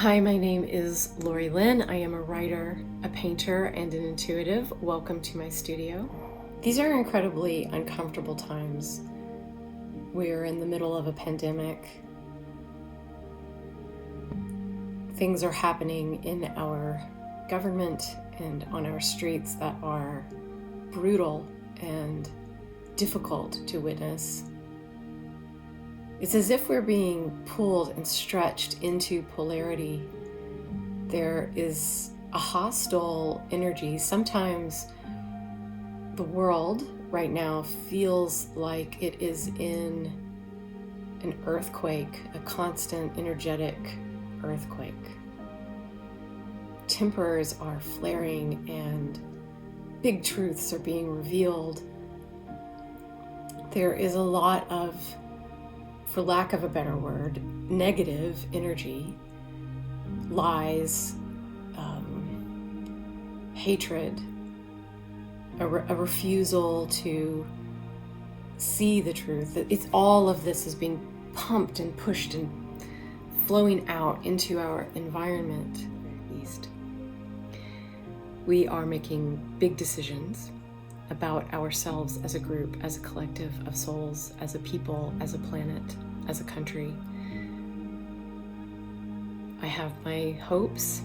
Hi, my name is Lori-Lyn. I am a writer, a painter, and an intuitive. Welcome to my studio. These are incredibly uncomfortable times. We're in the middle of a pandemic. Things are happening in our government and on our streets that are brutal and difficult to witness. It's as if we're being pulled and stretched into polarity. There is a hostile energy. Sometimes the world right now feels like it is in an earthquake, a constant energetic earthquake. Tempers are flaring and big truths are being revealed. There is a lot of, for lack of a better word, negative energy, lies, hatred, a refusal to see the truth. It's all of this is being pumped and pushed and flowing out into our environment. At least we are making big decisions about ourselves as a group, as a collective of souls, as a people, as a planet, as a country. I have my hopes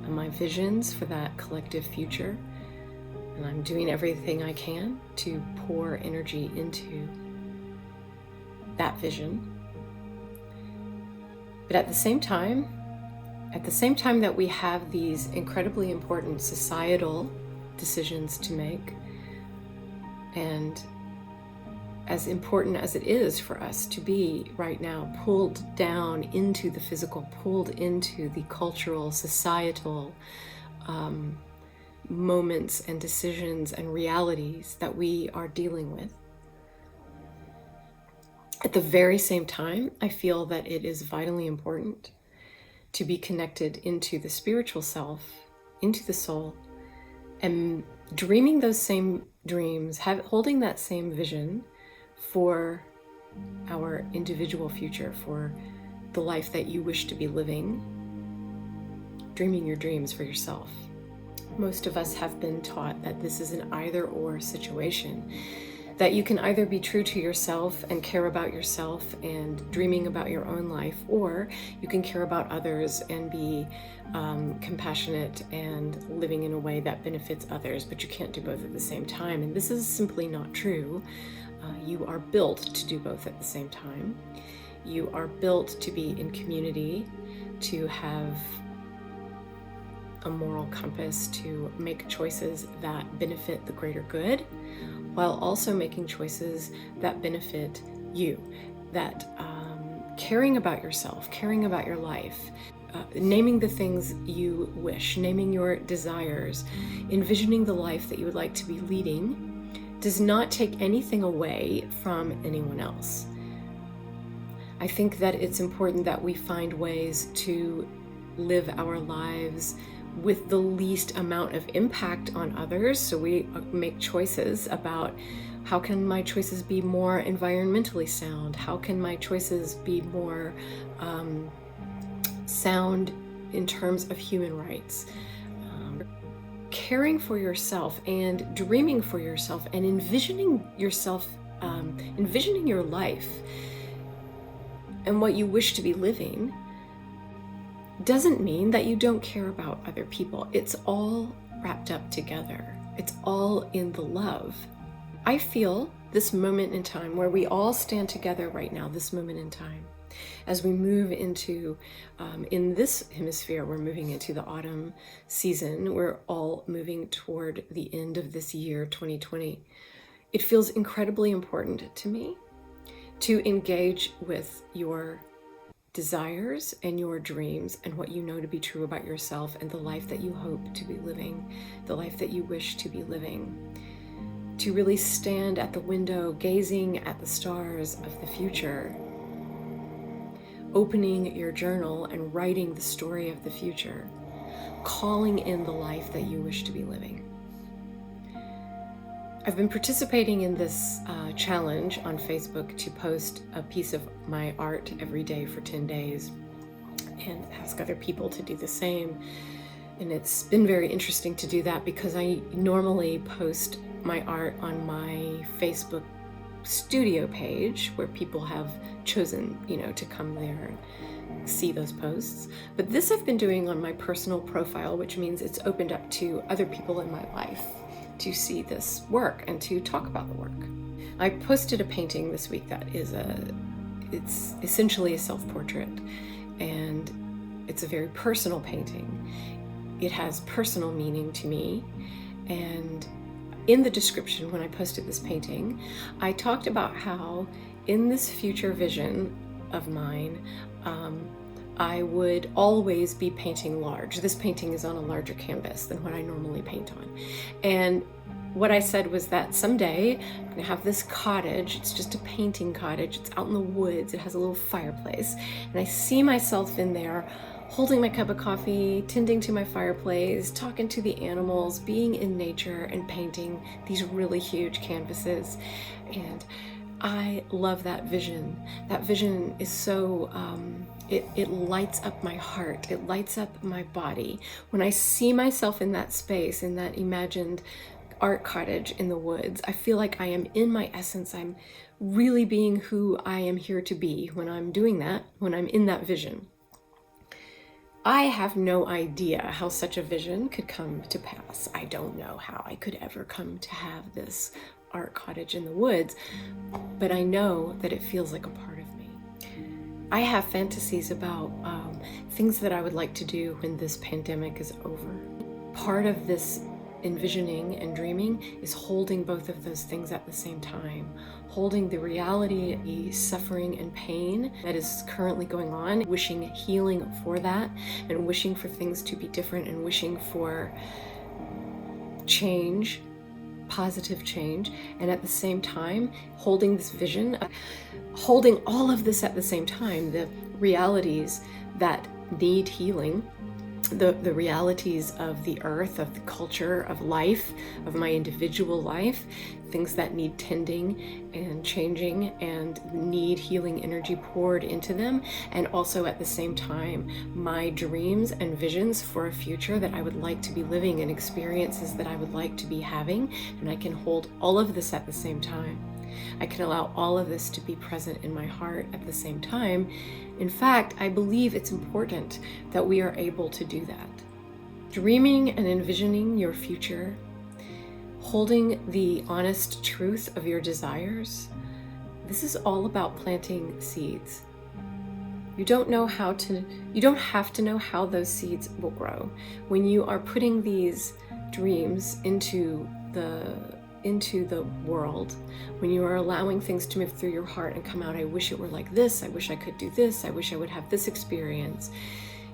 and my visions for that collective future, and I'm doing everything I can to pour energy into that vision. But at the same time that we have these incredibly important societal decisions to make, and as important as it is for us to be right now pulled down into the physical, pulled into the cultural, societal moments and decisions and realities that we are dealing with, at the very same time, I feel that it is vitally important to be connected into the spiritual self, into the soul, and dreaming those same dreams, holding that same vision for our individual future, for the life that you wish to be living, dreaming your dreams for yourself. Most of us have been taught that this is an either-or situation, that you can either be true to yourself and care about yourself and dreaming about your own life, or you can care about others and be compassionate and living in a way that benefits others, but you can't do both at the same time. And this is simply not true. You are built to do both at the same time. You are built to be in community, to have a moral compass, to make choices that benefit the greater good, while also making choices that benefit you, that caring about yourself, caring about your life, naming the things you wish, naming your desires, envisioning the life that you would like to be leading, does not take anything away from anyone else. I think that it's important that we find ways to live our lives with the least amount of impact on others. So we make choices about, how can my choices be more environmentally sound? How can my choices be more sound in terms of human rights? Caring for yourself and dreaming for yourself and envisioning yourself, envisioning your life and what you wish to be living doesn't mean that you don't care about other people. It's all wrapped up together. It's all in the love. I feel this moment in time where we all stand together right now, this moment in time, as we move into, in this hemisphere, we're moving into the autumn season. We're all moving toward the end of this year, 2020. It feels incredibly important to me to engage with your desires and your dreams and what you know to be true about yourself and the life that you hope to be living, the life that you wish to be living. To really stand at the window, gazing at the stars of the future, opening your journal and writing the story of the future, calling in the life that you wish to be living. I've been participating in this challenge on Facebook to post a piece of my art every day for 10 days. and ask other people to do the same. And it's been very interesting to do that because I normally post my art on my Facebook studio page where people have chosen, to come there and see those posts. But this I've been doing on my personal profile, which means it's opened up to other people in my life to see this work and to talk about the work. I posted a painting this week that it's essentially a self-portrait, and it's a very personal painting. It has personal meaning to me, and in the description when I posted this painting, I talked about how in this future vision of mine, I would always be painting large. This painting is on a larger canvas than what I normally paint on. And what I said was that someday I'm gonna have this cottage. It's just a painting cottage. It's out in the woods. It has a little fireplace. And I see myself in there holding my cup of coffee, tending to my fireplace, talking to the animals, being in nature and painting these really huge canvases. And I love that vision. That vision is so, it lights up my heart. It lights up my body. When I see myself in that space, in that imagined art cottage in the woods, I feel like I am in my essence. I'm really being who I am here to be when I'm doing that, when I'm in that vision. I have no idea how such a vision could come to pass. I don't know how I could ever come to have this art cottage in the woods, but I know that it feels like a part of me. I have fantasies about things that I would like to do when this pandemic is over. Part of this envisioning and dreaming is holding both of those things at the same time. Holding the reality, the suffering and pain that is currently going on, wishing healing for that, and wishing for things to be different, and wishing for change, positive change, and at the same time holding this vision, holding all of this at the same time, the realities that need healing, the realities of the earth, of the culture, of life, of my individual life, things that need tending and changing and need healing energy poured into them, and also at the same time my dreams and visions for a future that I would like to be living and experiences that I would like to be having. And I can hold all of this at the same time. I can allow all of this to be present in my heart at the same time. In fact, I believe it's important that we are able to do that. Dreaming and envisioning your future, holding the honest truth of your desires, this is all about planting seeds. You don't have to know how those seeds will grow. When you are putting these dreams into the world, when you are allowing things to move through your heart and come out, I wish it were like this, I wish I could do this, I wish I would have this experience.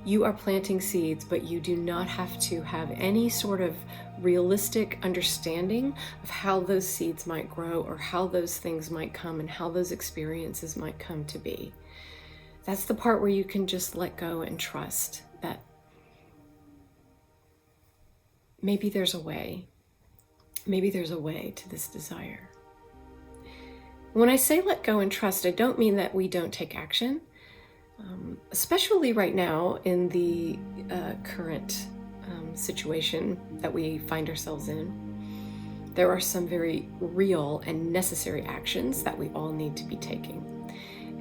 You are planting seeds, but you do not have to have any sort of realistic understanding of how those seeds might grow or how those things might come and how those experiences might come to be. That's the part where you can just let go and trust that maybe there's a way. Maybe there's a way to this desire. When I say let go and trust, I don't mean that we don't take action, especially right now in the current situation that we find ourselves in. There are some very real and necessary actions that we all need to be taking.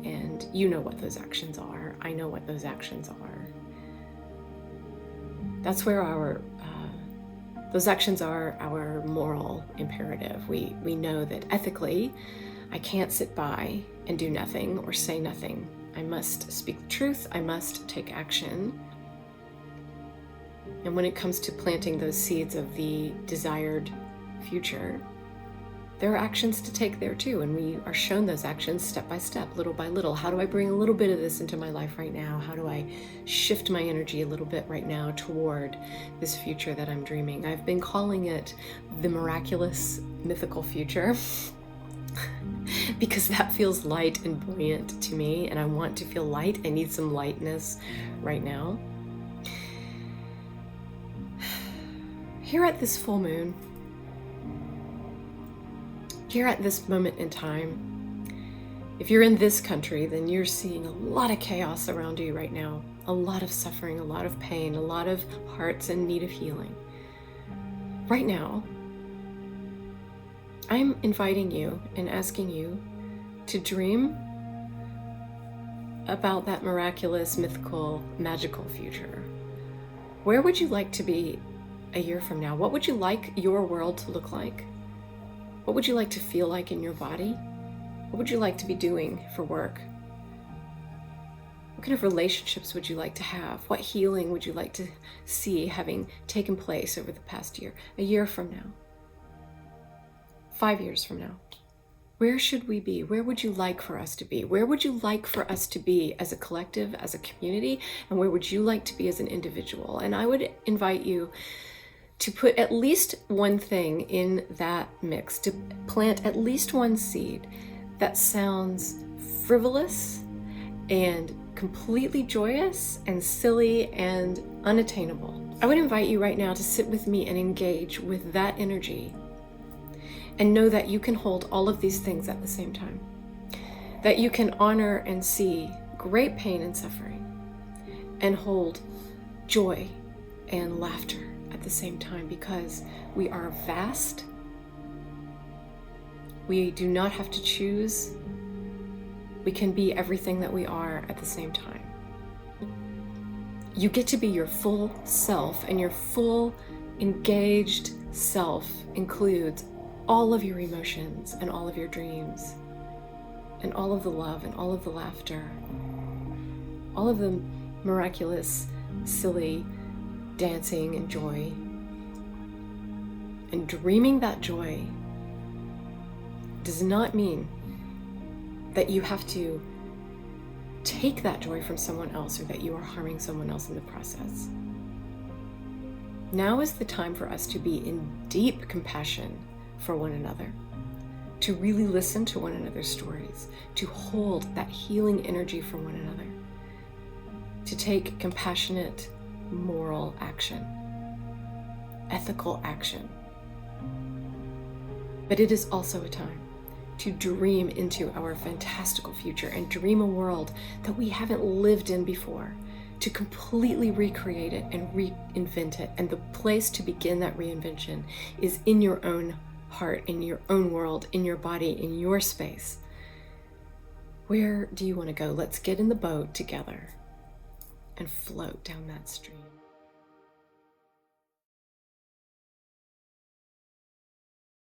And you know what those actions are. I know what those actions are. That's where those actions are our moral imperative. We know that ethically, I can't sit by and do nothing or say nothing. I must speak the truth. I must take action. And when it comes to planting those seeds of the desired future, there are actions to take there too. And we are shown those actions step by step, little by little. How do I bring a little bit of this into my life right now? How do I shift my energy a little bit right now toward this future that I'm dreaming? I've been calling it the miraculous mythical future because that feels light and buoyant to me, and I want to feel light. I need some lightness right now. Here at this full moon, here at this moment in time, if you're in this country, then you're seeing a lot of chaos around you right now. a lot of suffering, a lot of pain, a lot of hearts in need of healing. Right now, I'm inviting you and asking you to dream about that miraculous, mythical, magical future. Where would you like to be a year from now? What would you like your world to look like? What would you like to feel like in your body? What would you like to be doing for work? What kind of relationships would you like to have? What healing would you like to see having taken place over the past year? A year from now? 5 years from now? Where should we be? Where would you like for us to be? Where would you like for us to be as a collective, as a community? And where would you like to be as an individual? And I would invite you to put at least one thing in that mix, to plant at least one seed that sounds frivolous and completely joyous and silly and unattainable. I would invite you right now to sit with me and engage with that energy and know that you can hold all of these things at the same time. That you can honor and see great pain and suffering and hold joy and laughter at the same time, because we are vast. We do not have to choose. We can be everything that we are at the same time. You get to be your full self, and your full engaged self includes all of your emotions and all of your dreams and all of the love and all of the laughter, all of the miraculous, silly dancing and joy. And dreaming that joy does not mean that you have to take that joy from someone else or that you are harming someone else in the process. Now is the time for us to be in deep compassion for one another, to really listen to one another's stories, to hold that healing energy for one another, to take compassionate, moral action, ethical action. But it is also a time to dream into our fantastical future and dream a world that we haven't lived in before, to completely recreate it and reinvent it. And the place to begin that reinvention is in your own heart, in your own world, in your body, in your space. Where do you want to go? Let's get in the boat together and float down that stream.